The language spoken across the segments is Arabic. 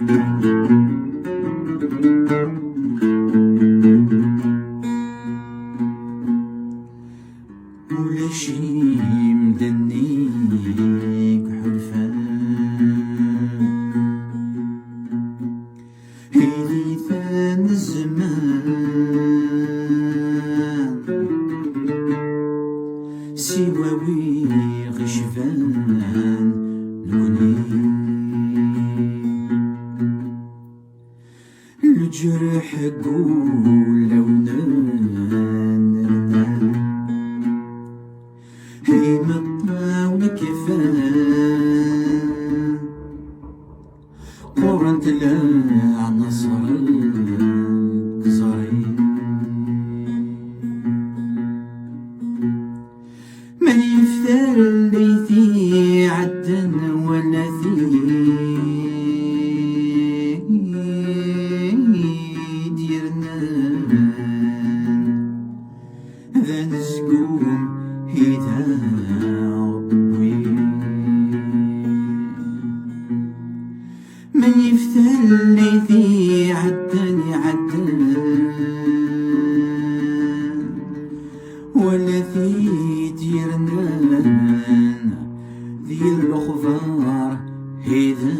ولاش مدنيك حلفان هيلي ثان الزمان سواوي غشفان نوني الجرح قول لو هي مطاوي كفان قرنت لا نصر القصري من يفتر اللي في عدن ولا في ديرنا ذا نزقوم هيدا من يفتر اللي في عدن ولا في ديرنا ذي الخضار هيدا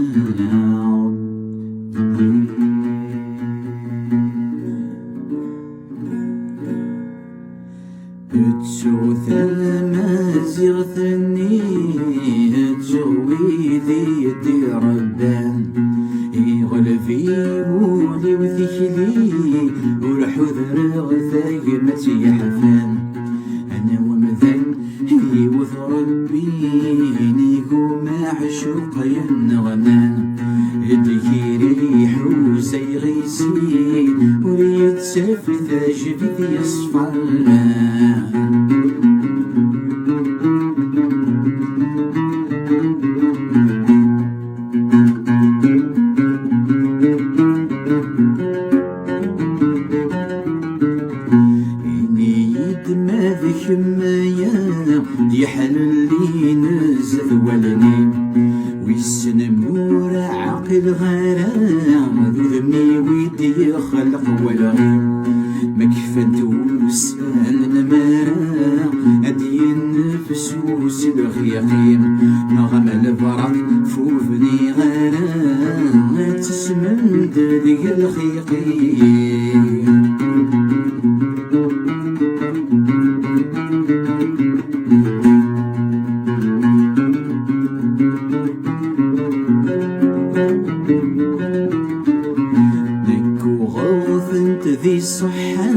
تشوث المازيغ ثني تشوي ذي ربان يغلفي ولي وثيكلي والحذر غثاق متي يحفان انا ومثل يوث ربي نيكو معشوق ينغمان يدكي ريح وسيغيسي ويتسفث جبث يصفر يحللي نزف ولني ويسن مور عقل غرام ذمي ويدي خلق ولغيم مكفنت وسال المرا ادي النفس وسل الخياقيم نغم الفرق فوفني غرام تسمند ذي الخياقيم ذي صحة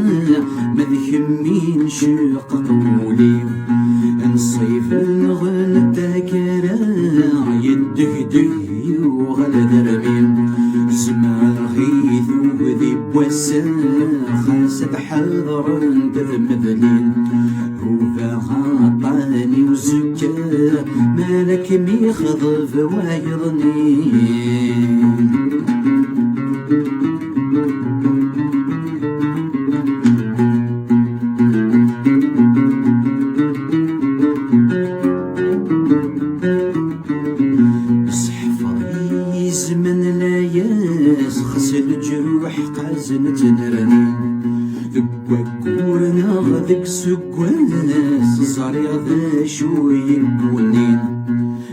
مذهمين شق طولي نصيف الغن تاكرا يدهدي وغلا درمي زمان غيث وذي بوسا خاصة حضر تذمذلين هو غطاني وزكا مالك ميخض فوايضني زمن لا يسخس الجروح قازن تنرني ذكوك ورنا سكواس صاري ذا شوي بونين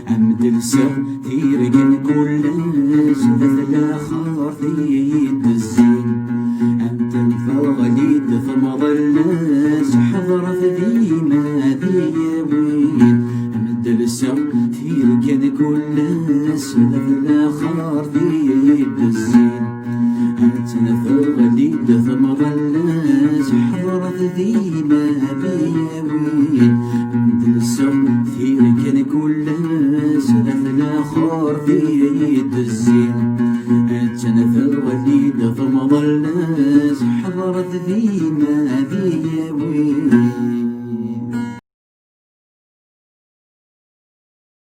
عمد لسا تيرقن كل ذات الاخر ثيد الزين انت الفغليد ثمض الناس حضرت ديما ذي وين عمد لسا تيرقن كل ذات الاخر ثيد الزين انت الفغليد ثمض الناس حضرت ديما ذي وين عمد لسا تيرقن كل ذات الاخر ثيد الزين أتنثر وليد ثم ظل حضرت ذي